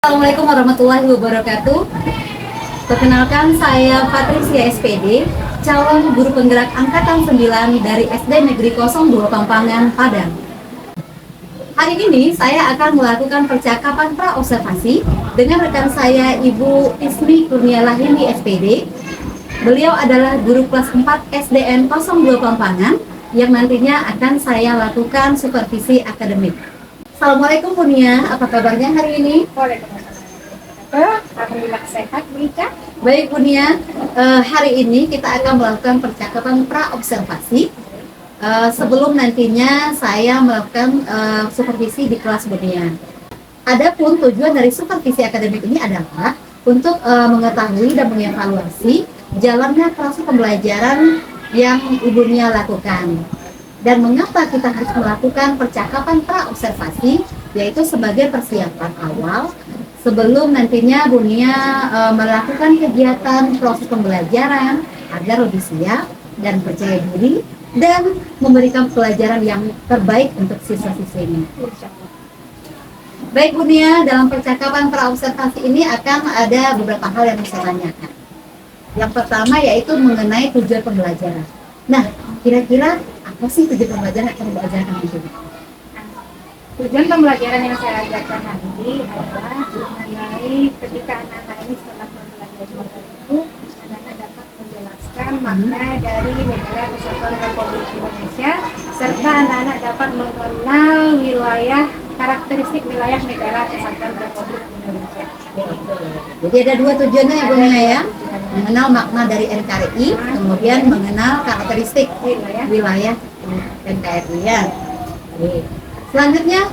Assalamualaikum warahmatullahi wabarakatuh. Perkenalkan, saya Patricia SPD, calon guru penggerak angkatan 9 dari SD Negeri 02 Pampangan, Padang. Hari ini saya akan melakukan percakapan pra-observasi dengan rekan saya Ibu Ismi Kurnia Lahini SPD. Beliau adalah guru kelas 4 SDN 02 Pampangan yang nantinya akan saya lakukan supervisi akademik. Assalamualaikum Kurnia, apa kabarnya hari ini? Alhamdulillah sehat, Bu Ica. Baik Bunia, hari ini kita akan melakukan percakapan pra-observasi sebelum nantinya saya melakukan supervisi di kelas Bunia. Adapun tujuan dari supervisi akademik ini adalah untuk mengetahui dan mengevaluasi jalannya proses pembelajaran yang Ibu Nia lakukan. Dan mengapa kita harus melakukan percakapan pra-observasi, yaitu sebagai persiapan awal sebelum nantinya Bu Nia melakukan kegiatan proses pembelajaran agar lebih siap dan percaya diri dan memberikan pelajaran yang terbaik untuk siswa-siswi ini. Baik Bu Nia, dalam percakapan pra-observasi ini akan ada beberapa hal yang saya tanyakan. Yang pertama yaitu mengenai tujuan pembelajaran. Nah, kira-kira apa sih tujuan pembelajaran yang akan diajarkan di sini? Tujuan pembelajaran yang saya ajarkan nanti adalah mengenai ketika anak-anak ini setelah mempelajari itu, anak-anak dapat menjelaskan makna dari Negara Kesatuan Republik Indonesia serta anak-anak dapat mengenal wilayah karakteristik wilayah Negara Kesatuan Republik Indonesia. Jadi ada dua tujuannya ya Bu Nia ya, mengenal makna dari NKRI, kemudian mengenal karakteristik wilayah NKRI ya. Selanjutnya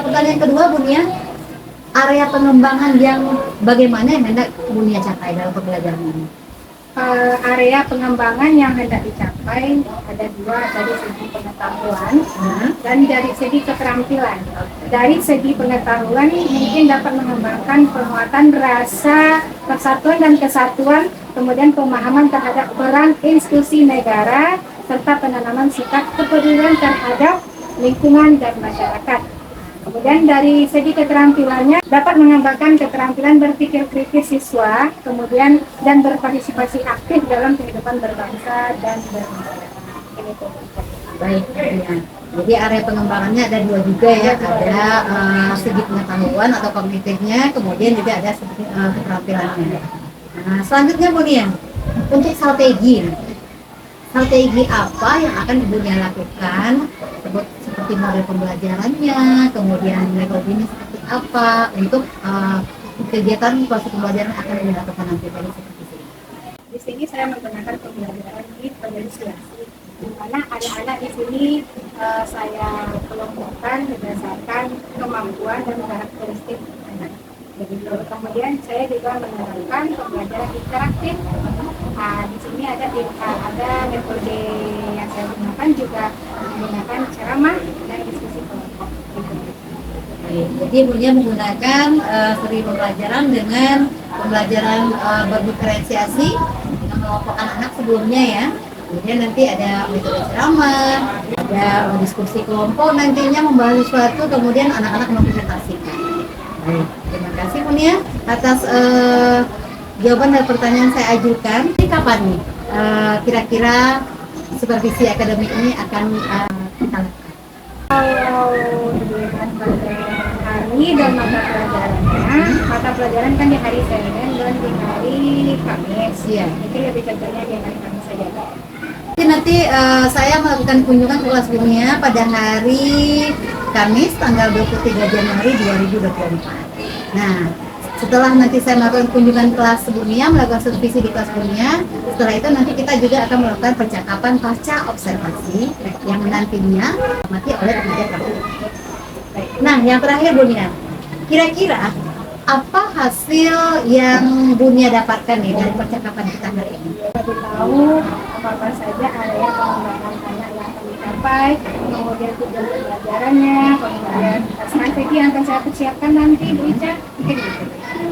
pertanyaan kedua Bu Nia, area pengembangan yang bagaimana yang hendak Bu Nia capai dalam pembelajaran ini? Area pengembangan yang hendak dicapai ada dua, dari segi pengetahuan dan dari segi keterampilan. Dari segi pengetahuan mungkin dapat mengembangkan penguatan rasa persatuan dan kesatuan, kemudian pemahaman terhadap peran institusi negara serta penanaman sikap kepedulian terhadap lingkungan dan masyarakat. Kemudian dari segi keterampilannya dapat mengembangkan keterampilan berpikir kritis siswa, kemudian dan berpartisipasi aktif dalam kehidupan berbangsa dan bernegara. Ini tuh. Baik, ya. Jadi area pengembangannya ada dua juga ya, ada segi pengetahuan atau kognitifnya, kemudian juga ada segi keterampilannya. Nah, selanjutnya Bu Nia, untuk strategi apa yang akan Ibu Nia lakukan, seperti model pembelajarannya, kemudian metodenya seperti apa untuk kegiatan proses pembelajaran akan dilakukan nanti dari seperti ini. Di sini saya menggunakan pembelajaran diferensiasi, di mana anak-anak di sini saya kelompokkan berdasarkan kemampuan dan karakteristik anak. Begitu. Kemudian saya juga menerapkan pembelajaran interaktif. Di sini ada metode yang saya gunakan juga menggunakan ceramah dan diskusi kelompok. Jadi Bu Nia menggunakan seri pembelajaran dengan pembelajaran berdiferensiasi dengan mengelompokkan anak sebelumnya ya. Kemudian nanti ada metode ceramah, ada diskusi kelompok nantinya membahas sesuatu, kemudian anak-anak mempresentasikan. Baik, terima kasih Bu Nia atas jawaban dari pertanyaan saya ajukan. Ini kapan nih kira-kira supervisi akademik ini akan kita lakukan? Kalau dilihat pada hari dan mata pelajaran kan di hari Senin dan di hari Kamis. Iya. Jadi lebih contohnya di hari Kamis saja. Nanti saya melakukan kunjungan ke kelas Bu Nia pada hari Kamis tanggal 23 Januari 2024. Nah, setelah nanti saya melakukan kunjungan kelas Bu Nia, melakukan supervisi di kelas Bu Nia, setelah itu nanti kita juga akan melakukan percakapan pasca observasi yang nantinya diamati oleh pekerja praktik. Nah, yang terakhir Bu Nia, kira-kira apa hasil yang Bu Nia dapatkan nih dari percakapan kita hari ini? Lebih tahu apa saja area pengembangan anak yang akan dicapai, kemudian tujuan pembelajarannya, kemudian strategi yang akan saya persiapkan nanti, Bu Ica. Mungkin gitu.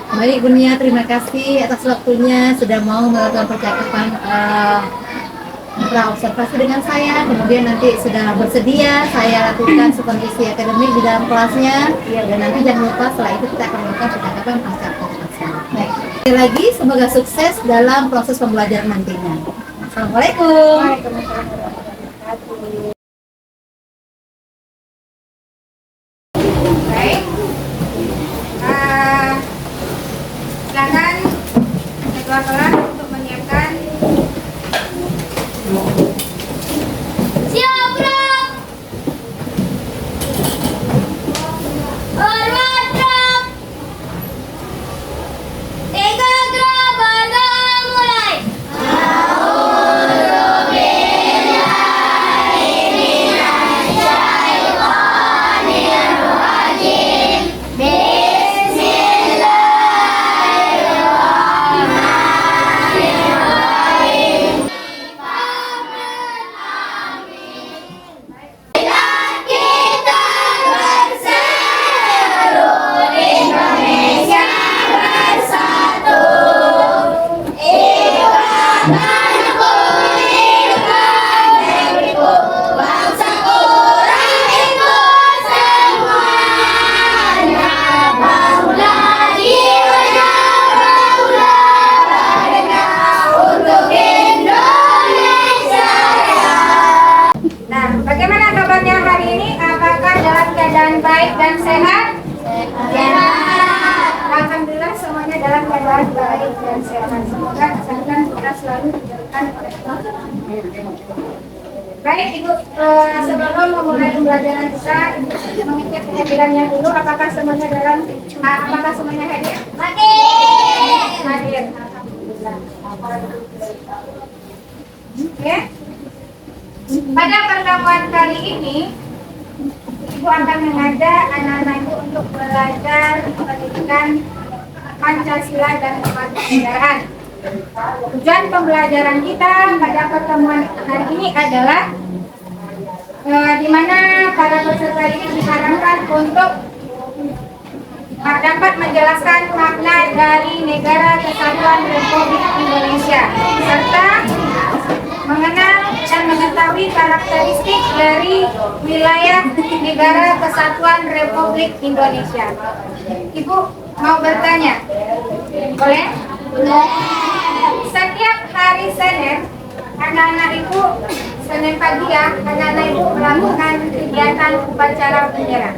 Baik Bu Nia, terima kasih atas waktunya sudah mau melakukan percakapan pra-observasi dengan saya, kemudian nanti sudah bersedia saya lakukan supervisi akademik di dalam kelasnya, dan nanti jangan lupa setelah itu kita akan melakukan percakapan pasca observasi. Baik, sekali lagi semoga sukses dalam proses pembelajaran nantinya. Assalamualaikum. Waalaikumsalam warahmatullahi wabarakatuh. Baik. Silakan ketua kelas untuk menyiapkan. Siap, Bram. Forward, Bram. 3 gerak bergerak mulai. Kita berseru, Indonesia bersatu. Ikutkanku, ikutkan negeriku, bangsaku, rakyatku semuanya. Bangunlah jiwanya, bangunlah badannya untuk Indonesia. Nah, bagaimana kabarnya hari ini? Apakah dalam keadaan baik dan sehat? Sehat. Alhamdulillah semuanya dalam keadaan baik dan sehat. Semoga kesehatan kita selalu diberikan oleh Allah. Baik, Ibu, sebelum memulai pembelajaran kita, Ibu mengecek kehadirannya dulu. Apakah semuanya hadir? Hadir. Alhamdulillah. Oke. Pada pertemuan kali ini, Ibu akan mengajak anak-anak Ibu untuk belajar pendidikan Pancasila dan kewarganegaraan. Tujuan pembelajaran kita pada pertemuan hari ini adalah di mana para peserta ini diharapkan untuk dapat menjelaskan makna dari Negara Kesatuan Republik Indonesia serta mengenal dan mengetahui karakteristik dari wilayah Negara Kesatuan Republik Indonesia. Ibu mau bertanya? Boleh? Setiap hari Senin, anak-anak Ibu, Senin pagi ya, anak-anak Ibu melakukan kegiatan upacara bendera.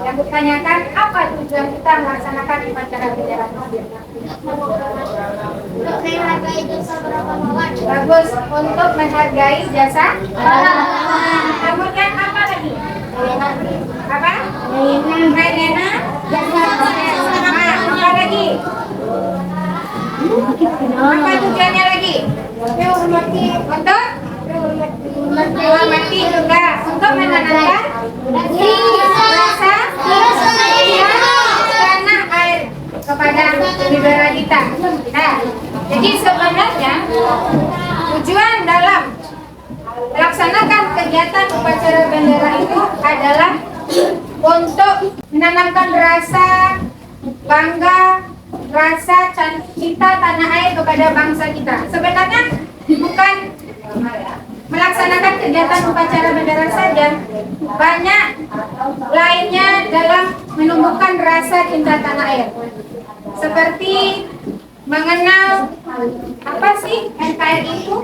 Yang ditanyakan, apa tujuan kita melaksanakan upacara bendera? Bagus, untuk menghargai jasa. Kemudian apa lagi? Apa? Mengenal jasa. Apa lagi? Apa tujuannya lagi? Untuk menghormati juga, untuk menanamkan rasa tanah air kepada negara kita. Nah, jadi sebenarnya tujuan dalam melaksanakan kegiatan upacara bendera itu adalah untuk menanamkan rasa bangga, rasa cita tanah air kepada bangsa kita. Sebenarnya bukan melaksanakan kegiatan upacara bendera saja, banyak lainnya dalam menumbuhkan rasa cinta tanah air. Seperti mengenal apa sih NKRI itu?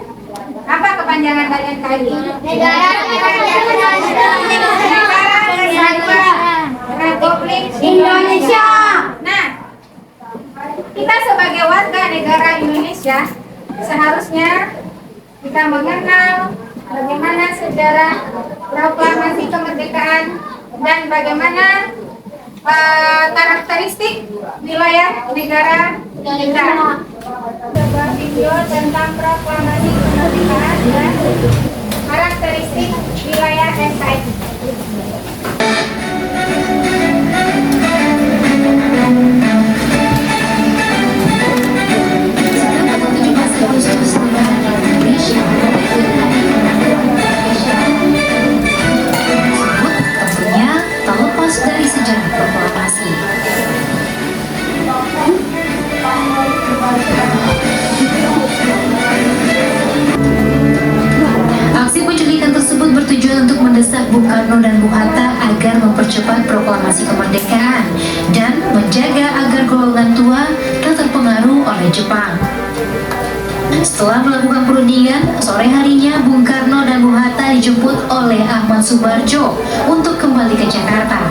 Apa kepanjangan dari NKRI? Negara Kesatuan Republik Indonesia. Nah, kita sebagai warga negara Indonesia seharusnya kita mengenal bagaimana sejarah proklamasi kemerdekaan dan bagaimana karakteristik wilayah negara kita. Sebuah video tentang proklamasi kemerdekaan dan karakteristik wilayah NKRI. Tentunya tak lepas dari sejarah proklamasi. menjaga agar golongan tua tak terpengaruh oleh Jepang. Setelah melakukan perundingan, sore harinya Bung Karno dan Bung Hatta dijemput oleh Ahmad Subarjo untuk kembali ke Jakarta.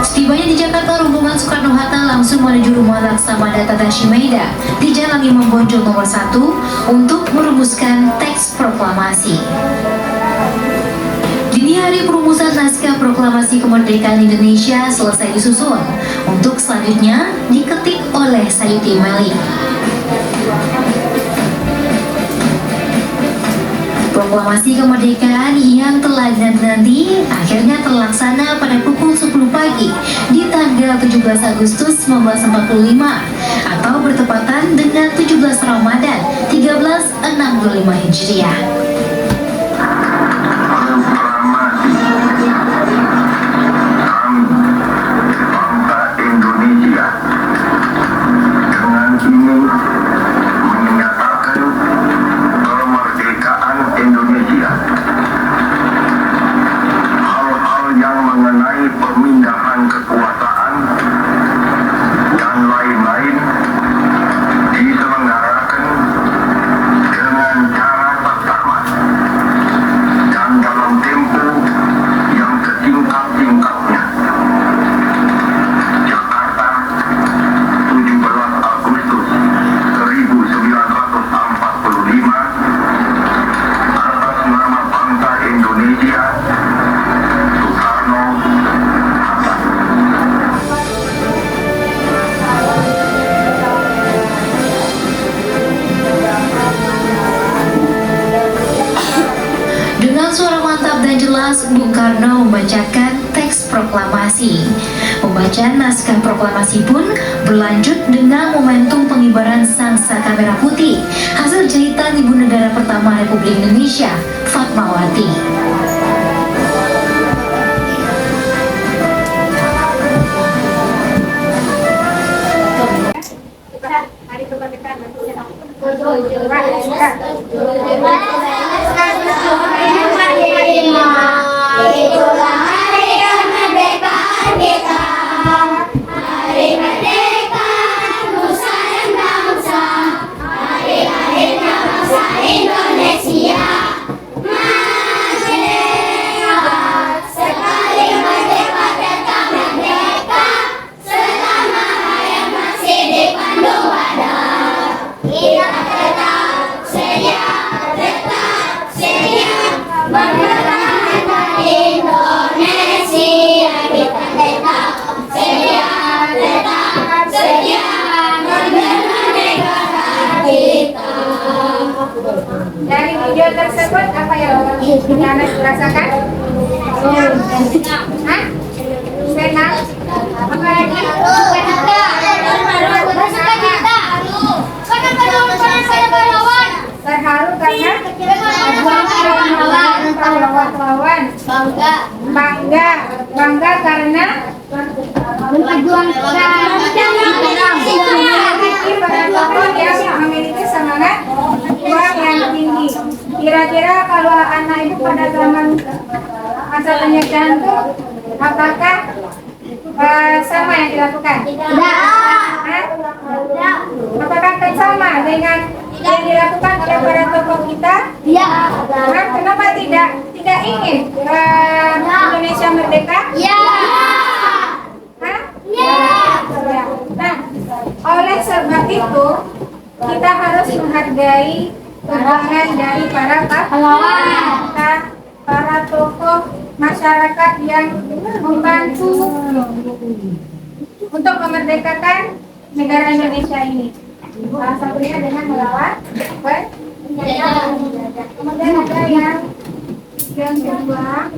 Setibanya di Jakarta, rombongan Soekarno-Hatta langsung menuju rumah Laksamana Tadashi Maeda di Jalan Imam Bonjol nomor 1 untuk merumuskan teks proklamasi. Dini hari perumusan naskah proklamasi kemerdekaan Indonesia selesai disusun, untuk selanjutnya diketik oleh Sayuti Meli. Proklamasi kemerdekaan yang telah dinanti akhirnya terlaksana pada pukul 10 pagi di tanggal 17 Agustus 1945 atau bertepatan dengan 17 Ramadan 1365 Hijriah. Pemindahan kekuasaan dan lain-lain diselenggarakan dengan cara pertama dan dalam tempo yang setingkat-tingkatnya. Jakarta, 17 Agustus 1945, atas nama bangsa Indonesia, Soekarno. Dengan suara mantap dan jelas, Bung Karno membacakan teks proklamasi. Pembacaan naskah proklamasi pun berlanjut dengan momentum pengibaran sangsaka merah putih, hasil jahitan Ibu Negara Pertama Republik Indonesia, Fatmawati. Hari kemerdekaan nasional. Itulah hari kemerdekaan kita, hari kemerdekaan nusa dan bangsa, hari lahirnya bangsa Indonesia. Merdeka, sekali merdeka tetap merdeka, selama rakyat masih dipandang wadah. Kita tetap sedia mempertahankan Indonesia. Kita tetap sedia membela negara kita. Dari video tersebut apa yang Anak rasakan? Hah? Senang? Apa lagi? Terharu karena pahlawan. Bangga karena memiliki para tokoh yang memiliki semangat juang yang tinggi. Kira-kira kalau anak ibu pada zaman masa tanya jantung, apakah sama yang dilakukan? Apakah akan sama dengan yang dilakukan oleh para tokoh kita? Kenapa tidak ingin Indonesia merdeka? Nah, oleh sebab itu kita harus menghargai perjuangan dari para pahlawan, para tokoh masyarakat yang membantu untuk memerdekakan negara Indonesia ini. Salah satunya dengan melawan penjajah. Kemudian ada yang kedua,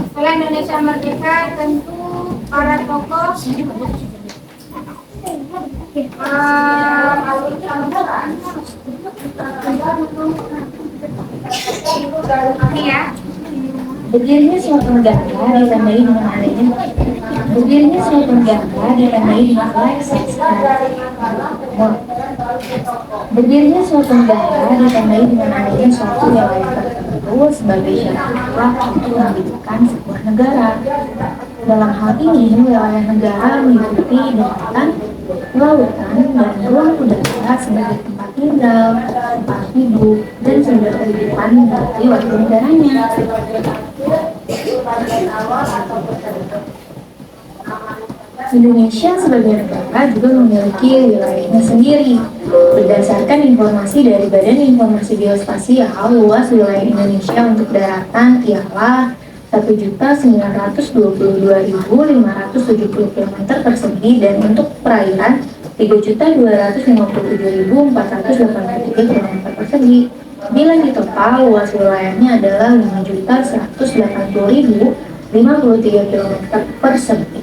setelah Indonesia merdeka, tentu para tokoh ini ya. Berdirinya suatu negara ditandai dengan adanya Berdirinya suatu negara ditandai dengan Berdirinya suatu negara ditandai dengan adanya suatu wilayah tertentu sebagai syarat mutlak untuk mendirikan sebuah negara. Dalam hal ini, wilayah negara meliputi daratan, lautan, dan ruang udara sebagai tempat tinggal, tempat hidup, dan sumber kehidupan bagi warga negaranya. Indonesia sebagai negara juga memiliki wilayahnya sendiri. Berdasarkan informasi dari Badan Informasi Geospasial, luas wilayah Indonesia untuk daratan ialah 1.922.570 km persegi dan untuk perairan 3.257.483 km persegi. Bila ditotal, luas wilayahnya adalah 5.180.053 km persegi.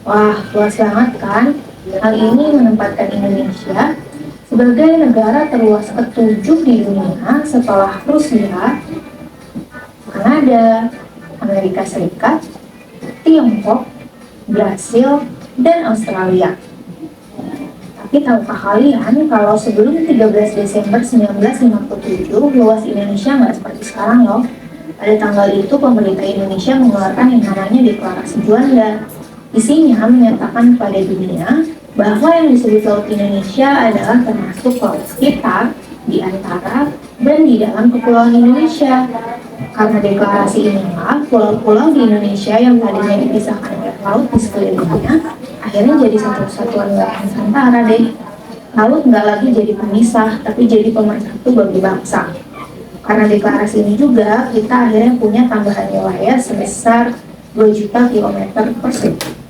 Wah, luas banget kan? Hal ini menempatkan Indonesia sebagai negara terluas ke-7 di dunia setelah Rusia, Kanada, Amerika Serikat, Tiongkok, Brasil, dan Australia. Tapi tahukah kalian kalau sebelum 13 Desember 1957 luas Indonesia nggak seperti sekarang loh. Pada tanggal itu pemerintah Indonesia mengeluarkan yang namanya Deklarasi Juanda. Isinya menyatakan kepada dunia bahwa yang disebut Laut Indonesia adalah termasuk laut sekitar, di antara, dan di dalam kepulauan Indonesia. Karena deklarasi inilah, pulau-pulau di Indonesia yang tadinya dipisahkan oleh laut di sekelilingnya, akhirnya jadi satu kesatuan wilayah Nusantara deh. Laut nggak lagi jadi pemisah, tapi jadi pemersatu bagi bangsa. Karena deklarasi ini juga, kita akhirnya punya tambahan wilayah sebesar 2 juta kilometer persegi.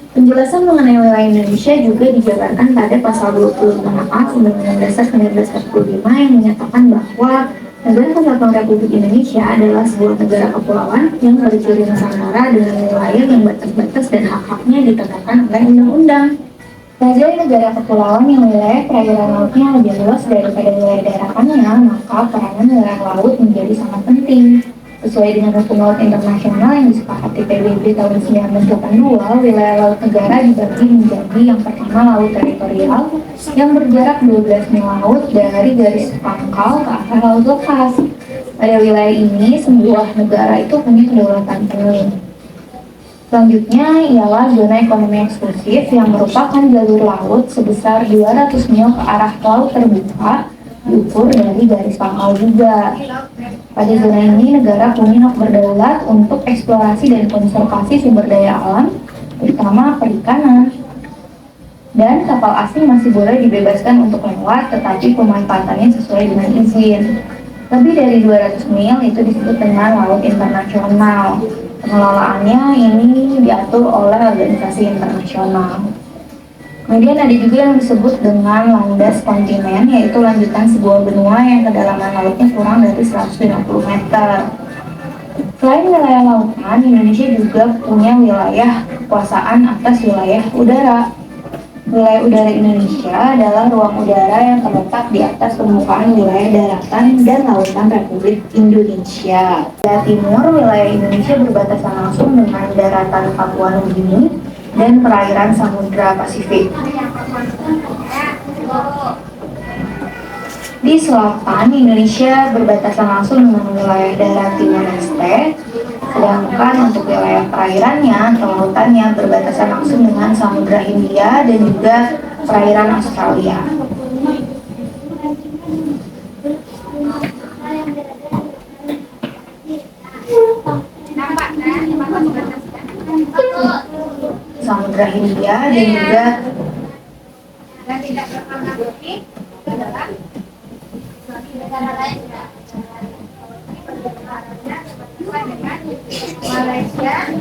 Penjelasan mengenai wilayah Indonesia juga dijabarkan pada pasal 26A Undang-Undang Dasar 1945 yang menyatakan bahwa Negara Kesatuan Republik Indonesia adalah sebuah negara kepulauan yang berdiri Nusantara dengan wilayah yang batas-batas dan hak-haknya ditegakkan oleh undang-undang. Sebagai negara kepulauan yang wilayah perairan lautnya lebih luas daripada wilayah daratannya, maka peranan wilayah laut menjadi sangat penting. Sesuai dengan hukum laut internasional yang disepakati PBB tahun 1982, wilayah laut negara dibagi menjadi yang pertama laut teritorial yang berjarak 12 mil laut dari garis pangkal ke arah laut lepas. Pada wilayah ini, sebuah negara itu punya kedaulatan penuh. Selanjutnya ialah zona ekonomi eksklusif yang merupakan jalur laut sebesar 200 mil ke arah laut terbuka diukur dari garis pangkal juga. Pada zona ini, negara punya hak berdaulat untuk eksplorasi dan konservasi sumber daya alam, terutama perikanan. Dan kapal asing masih boleh dibebaskan untuk lewat, tetapi pemanfaatannya sesuai dengan izin. Lebih dari 200 mil itu disebut dengan laut internasional. Pengelolaannya ini diatur oleh organisasi internasional. Kemudian ada juga yang disebut dengan landas kontinen, yaitu lanjutan sebuah benua yang kedalaman lautnya kurang dari 150 meter. Selain wilayah lautan, Indonesia juga punya wilayah kekuasaan atas wilayah udara. Wilayah udara Indonesia adalah ruang udara yang terletak di atas permukaan wilayah daratan dan lautan Republik Indonesia. Di timur, wilayah Indonesia berbatasan langsung dengan daratan Papua Nugini dan perairan Samudra Pasifik. Di selatan, Indonesia berbatasan langsung dengan wilayah darat Timor Leste, sedangkan untuk wilayah perairannya atau lautannya berbatasan langsung dengan Samudra Hindia dan juga perairan Australia. Samudra Hindia dan juga tidak terpengaruhi adalah negara lain dengan Malaysia,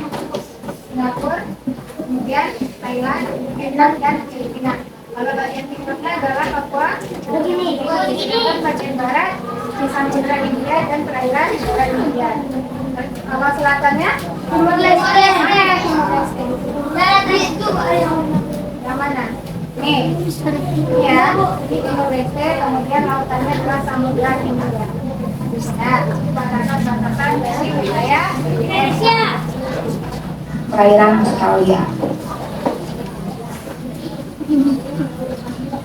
Singapura, kemudian Thailand, Vietnam, dan Filipina. Kalau bagian timurnya adalah Papua, dan bagian barat di Samudra Hindia dan perairan India. Kalau selatannya Timor Leste. Yang mana? Nih, ya, di Timor Leste, kemudian lautannya adalah Samudra Hindia. Nah, batasan-batasan dari wilayah Indonesia. Perairan Australia.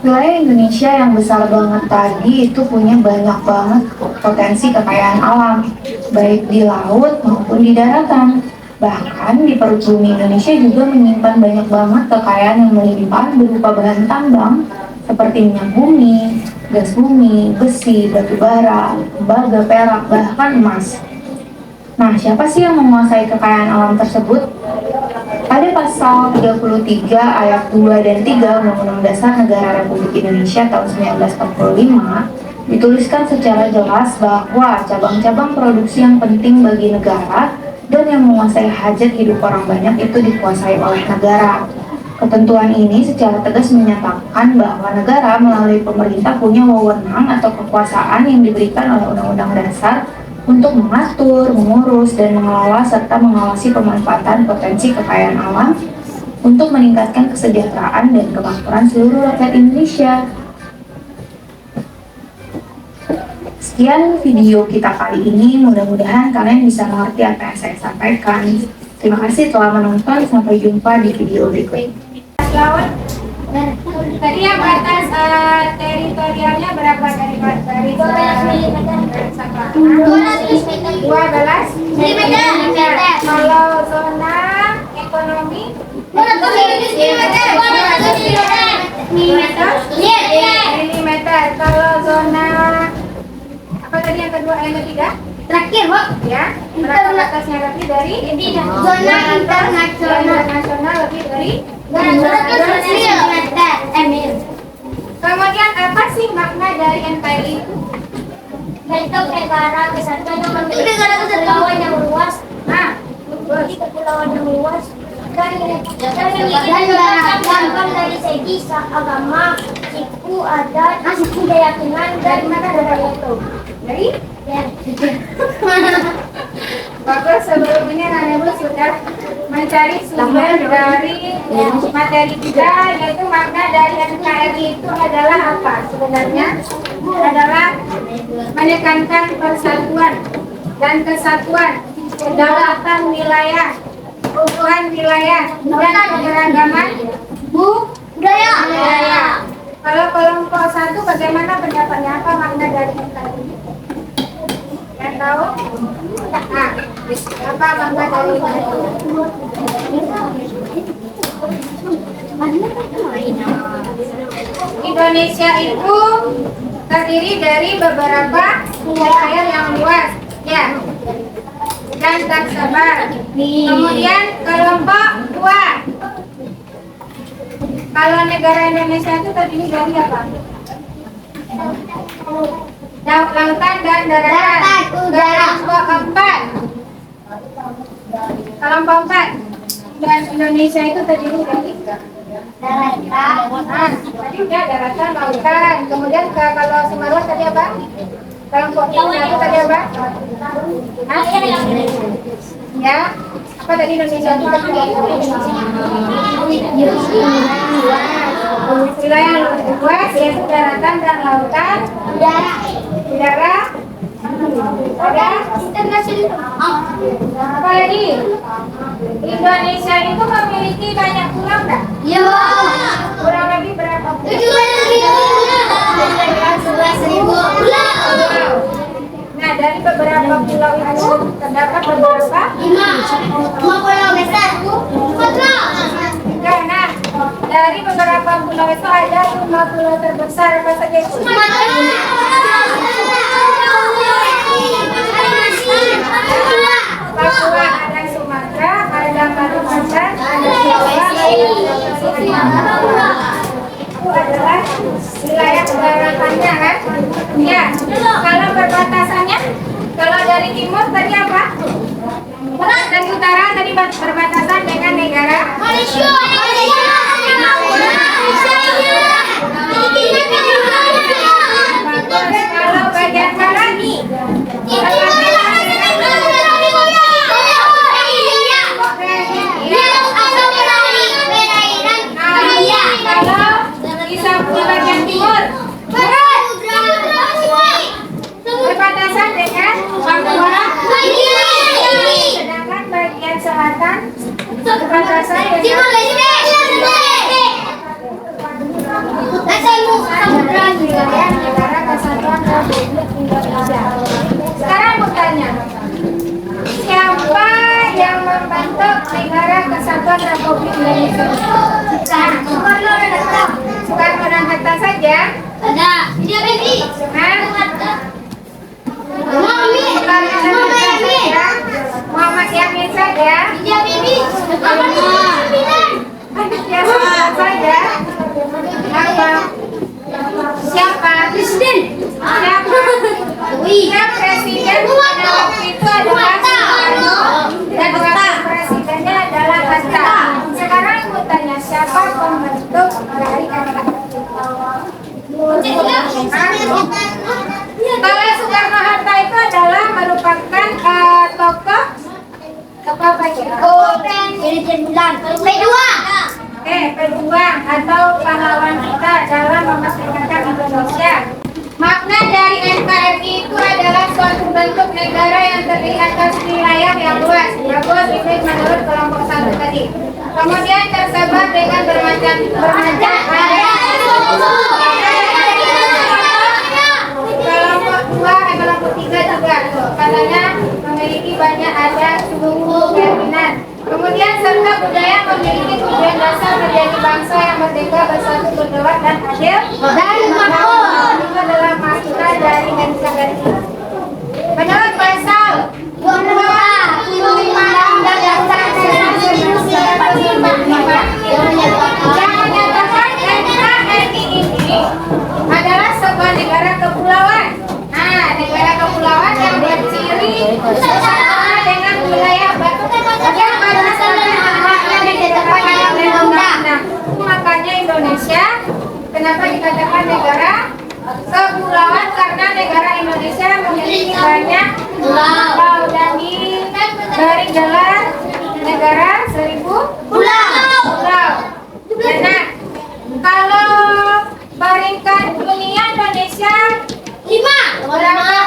Wilayah Indonesia yang besar banget tadi itu punya banyak banget potensi kekayaan alam, baik di laut maupun di daratan. Bahkan di perut bumi Indonesia juga menyimpan banyak banget kekayaan yang melimpah berupa bahan tambang seperti minyak bumi, gas bumi, besi, batu bara, tembaga, perak, bahkan emas. Nah, siapa sih yang menguasai kekayaan alam tersebut? Pada pasal 33 ayat 2 dan 3 Undang-Undang Dasar Negara Republik Indonesia tahun 1945 dituliskan secara jelas bahwa cabang-cabang produksi yang penting bagi negara dan yang menguasai hajat hidup orang banyak itu dikuasai oleh negara. Ketentuan ini secara tegas menyatakan bahwa negara melalui pemerintah punya wewenang atau kekuasaan yang diberikan oleh Undang-Undang Dasar untuk mengatur, mengurus, dan mengelola serta mengawasi pemanfaatan potensi kekayaan alam untuk meningkatkan kesejahteraan dan kemakmuran seluruh rakyat Indonesia. Sekian video kita kali ini, mudah-mudahan kalian bisa mengerti apa yang saya sampaikan. Terima kasih telah menonton, sampai jumpa di video berikutnya. Laut. Tadi yang batas teritorialnya berapa dari Sabah? 12 mm. Kalau zona ekonomi 200 milimeter. Kalau zona apa tadi yang kedua, yang ketiga? Terakhir, Bu. Ya, berapa batasnya lebih dari Zona internasional lebih dari 200 mm. Kemudian apa sih makna dari NKRI itu? Itu negara kesatuan yang memiliki kepulauan yang luas. Nah, Memiliki kepulauan yang luas dan gampang dari segi agama, suku, adat, keyakinan, dan budaya itu. dari Ya. bagus, sebelumnya Nana sudah mencari sumber dari materi kita, yaitu makna dari NKRI itu adalah apa? Sebenarnya adalah menekankan persatuan dan kesatuan, kedaulatan wilayah, keutuhan wilayah, dan keberagaman budaya. Kalau kelompok satu, bagaimana pendapatnya? Apa makna dari NKRI? Yang tahu? Nah, apa makna dari Indonesia itu terdiri dari beberapa wilayah yang luas, ya, dan tak sabar. Kemudian kelompok dua. Kalau negara Indonesia itu terdiri dari apa? Lautan dan daratan. Kelompok empat. Kelompok empat. Dan Indonesia itu terdiri dari tadi udah daratan, lautan. Kemudian kalau Sumatera tadi apa? Kelompok tiga itu tadi apa? Ya. Apa tadi Indonesia itu wilayah luas, yaitu daratan dan lautan, udara, ada apa lagi? Indonesia itu memiliki banyak pulau enggak? Ya. Kurang lebih berapa pulau? 17.000 pulau. Nah, dari beberapa pulau itu terdapat beberapa 5 pulau besar. Nah, dari beberapa pulau itu ada 5 pulau terbesar, apa saja itu? Papua, ada Sumatera, ada Kalimantan, ada Jawa, itu adalah wilayah daratannya, kan? Ya. Kalau perbatasannya, kalau dari timur tadi apa? Dari utara tadi berbatasan dengan negara Malaysia. Kalau bagian barat nih, kalau di samping bagian timur berbatasan dengan Papua, sedangkan bagian selatan berbatasan dengan Soekarno dan Hatta saja. Ada. Dia baby. Muhammad Yamin saja. Dia baby. Saja. Apa? Siapa? Presiden. Siapa? Yang presiden pada waktu itu adalah Soekarno dan wakil presidennya adalah Hatta. Sekarang ibu tanya siapa pembentuk dari Kalau Soekarno Hatta itu adalah merupakan tokoh apa ya? Pejuang atau pahlawan kita dalam memerdekakan Indonesia. Makna dari NKRI itu adalah suatu bentuk negara yang terdiri atas wilayah yang luas. Bagus, itu menurut kelompok satu tadi. Kemudian tersebar dengan bermacam area. Kelompok 3 juga tuh, katanya memiliki banyak ada suku keyakinan. Kemudian serta budaya memiliki tujuan dasar menjadi bangsa yang merdeka, bersatu, berdaulat dan adil dan makmur. Itu adalah makna dari NKRI. Menurut pasal 22 Undang-Undang Dasar 1945 yang menyatakan NKRI ini adalah sebuah negara kepulauan. Negara kepulauan yang berciri bersama dengan wilayah yang makanya Indonesia kenapa dikatakan negara kepulauan, karena negara Indonesia memiliki banyak pulau dan dari gelar negara 1000 pulau. Nah, kalau peringkat dunia Indonesia berapa?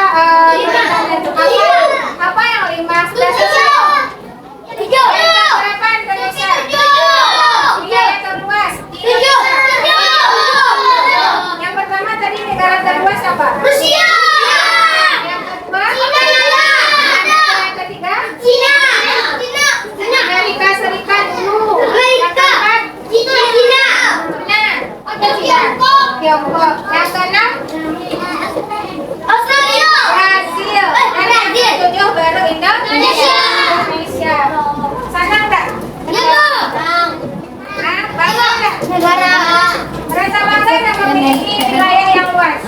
Apa yang 5? Berapa Indonesia? Yang terluas. Yang pertama tadi negara terluas apa? Rusia. Yang kedua? Yang ketiga? Cina. Amerika Serikat dulu. Yang Amerika. keempat? Cina. Tiongkok. Yang keenam? Australia. Brasil. Brazil. Tujuh baru Indonesia. Sana enggak? Bangga enggak? Merasa bangga dan memiliki wilayah yang luas.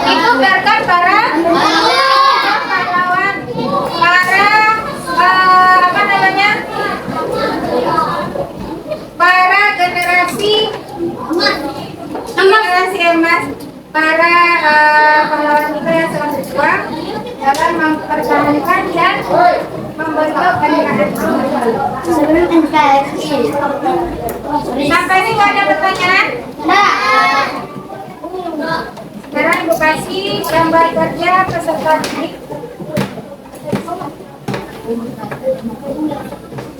Itu biarkan para pahlawan, apa namanya? Para generasi emas, para pahlawan kita yang sedang berjuang dalam mempertahankan dan membentuk NKRI. Sampai ini nggak ada pertanyaan? Sekarang Ibu kasih gambar kerja peserta didik.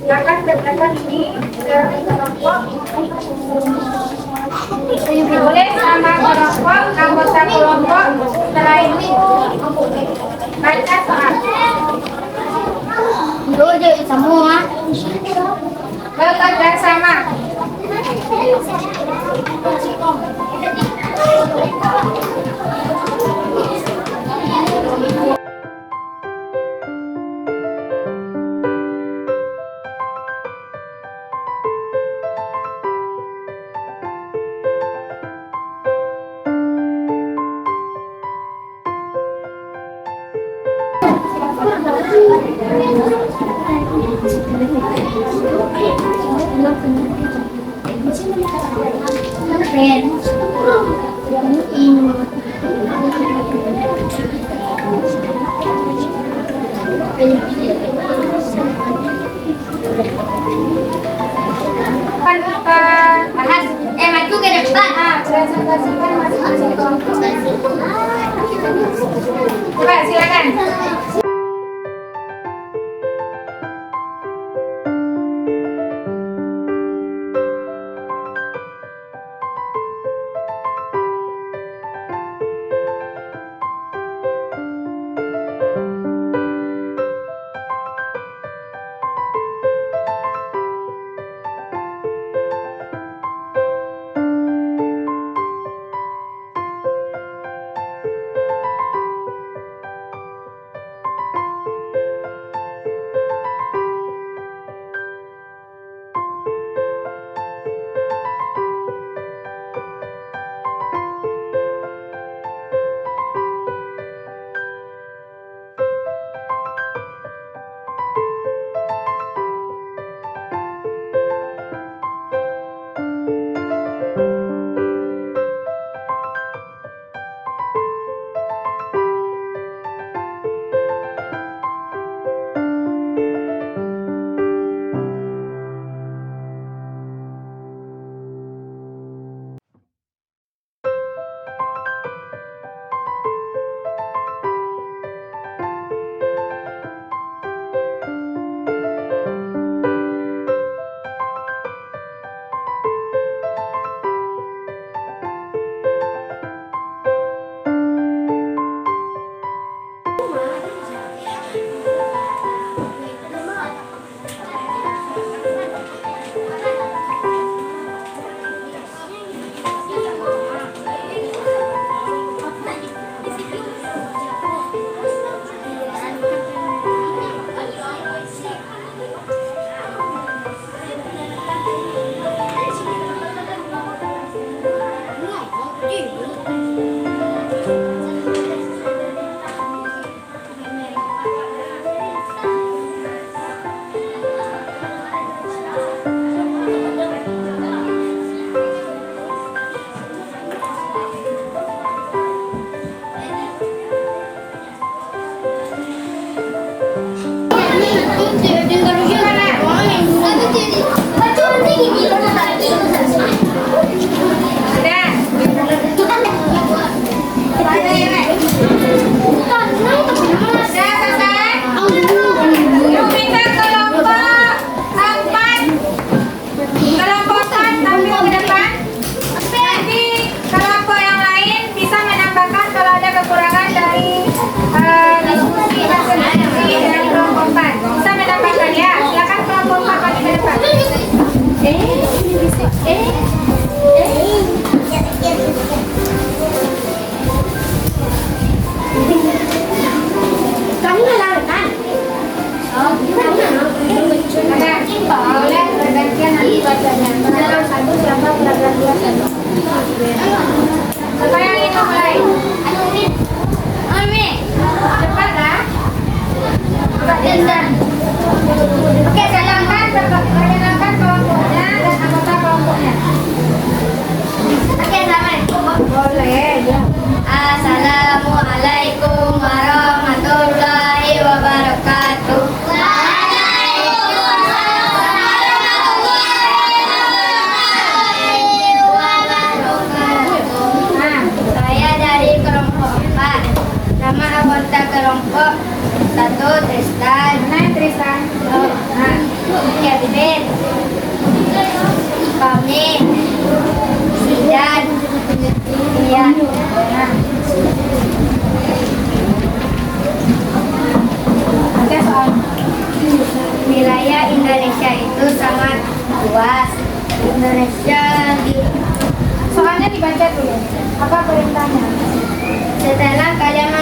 Silakan kerjakan ini ke kelompok. Boleh sama kelompok, anggota kelompok. Setelah itu baca soal. Semua. Bekerja sama. Kan kita bahas Maju ke depan. presentasikan masing-masing kelompok. Coba silakan. Oke, silakan perkenalkan kelompoknya dan anggota kelompoknya. Oke, assalamualaikum. Boleh, ya. Assalamualaikum warahmatullahi wabarakatuh. Nah, saya dari kelompok 4. Nama anggota kelompok 1 Tristan. Mana Tristan? Nah, Kevin, kami, Sidan, Ian. Nah, Oke, soal wilayah Indonesia itu sangat luas. Indonesia soalnya dibaca dulu. Apa perintahnya? setelah kalian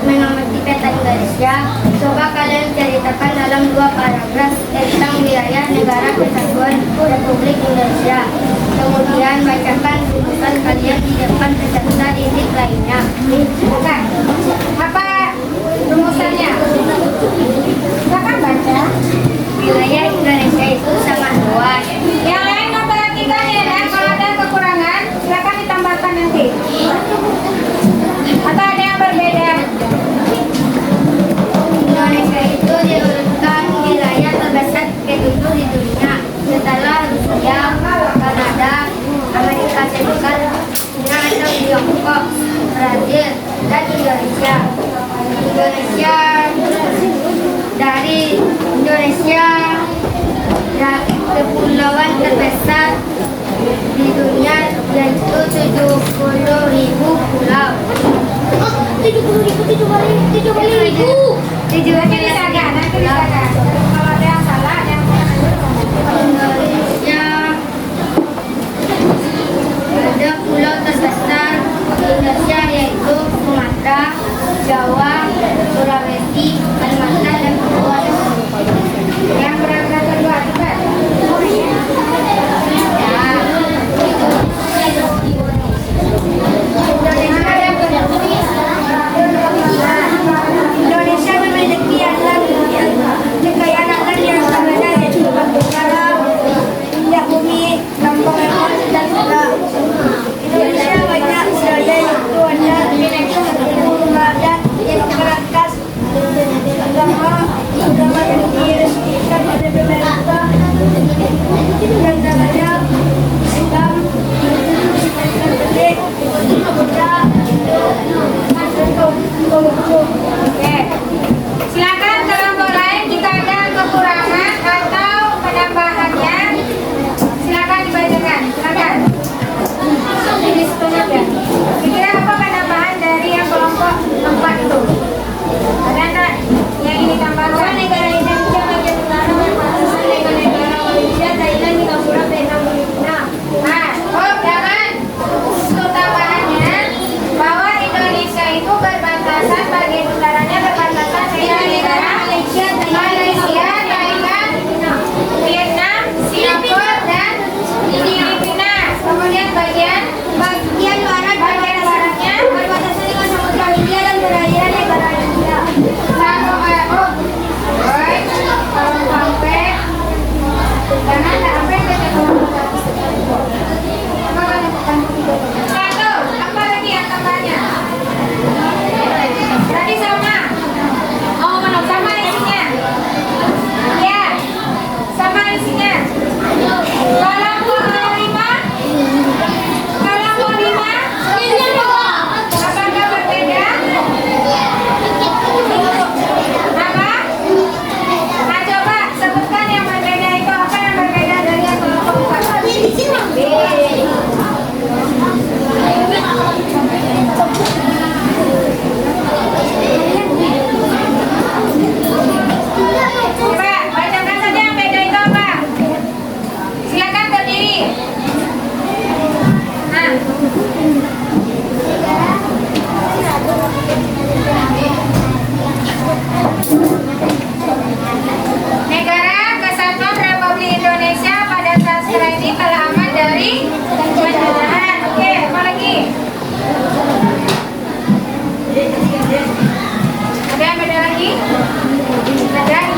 mengamati peta Indonesia, coba kalian ceritakan dalam 2 paragraf tentang wilayah negara kesatuan Republik Indonesia. Kemudian bacakan rujukan kalian di depan peserta didik lainnya. Bukan. Apa rumusannya? Silakan baca. Wilayah Indonesia itu sangat luas. Yang lain memperhatikan ya, dan kalau ada kekurangan silakan ditambahkan nanti. Atau ada yang berbeda? Indonesia itu diurutkan wilayah terbesar ke-7 di dunia setelah Rusia, Kanada, Amerika Serikat, China atau Tiongkok, Brazil, dan Indonesia. Kepulauan terbesar di dunia yaitu 70.000 pulau. Nanti dijaga, nanti dijaga. Kalau ada yang salah, ada yang Indonesia ada pulau terbesar di Indonesia yaitu Sumatera, Jawa, Sulawesi, Kalimantan, dan Papua. yang berada kedua juga. Indonesia memiliki kekayaan alam yang berbeda yaitu batu bara, minyak bumi, tambang emas, dan juga Indonesia banyak budaya yaitu ada ibadat yang berangkas agama yang diresmikan oleh pemerintah yang namanya Islam, Katolik, Buddha, Oke. Silakan kelompok lain jika ada kekurangan atau penambahannya, silakan dibacakan. Silakan. Ini setuju ya. Kira apa penambahan dari yang kelompok 4 itu? Ada nggak yang ini tambahkan? negara Indonesia bagian utara berbatasan dengan negara Malaysia, Thailand, Singapura, Vietnam, Filipina. Nah, jangan. Untuk tambahannya bahwa Indonesia itu berbatasan bagian utaranya berbatasan dengan negara Malaysia, Thailand, Vietnam, Singapura, dan Filipina. Kemudian bagian baratnya Berbatasan dengan Samudra Hindia dan perairan negara India. baik, kalau sampai jangan sampai ke satu, apa lagi yang tambahnya? Tadi sama. Oh, mana sama isinya? Ya, sama isinya. Kalau mau 5, apakah berbeda? Apa? Nah, coba sebutkan yang berbeda itu apa yang berbeda dari yang kelompok 4? Coba bacakan saja yang beda itu apa? Silakan berdiri. Nah, Negara Kesatuan Republik Indonesia pada saat sekarang ini telah aman dari penjajahan. Oke, apa lagi? Ada yang beda lagi? Ada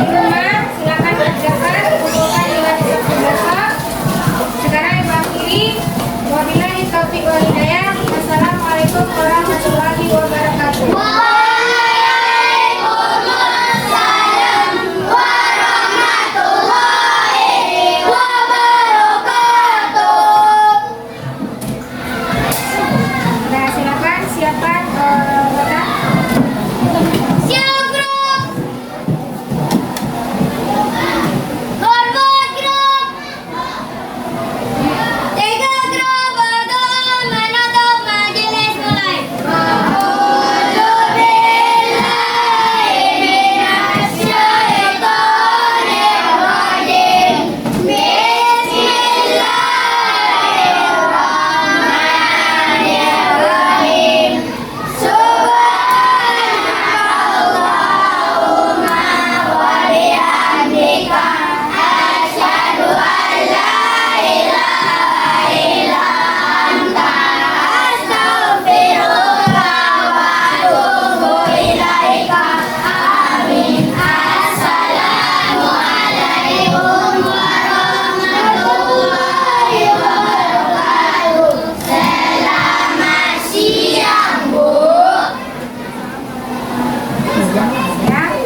rumah silakan kerjakan, kumpulkan dengan besok. Sekarang ibu akhiri. Wabillahi taufiq wal hidayah. Wassalamualaikum warahmatullahi wabarakatuh. Nah, silakan siapkan wadah. Siap grup. Forward grup. 3 grup berdoa menutup majelis mulai. Ya.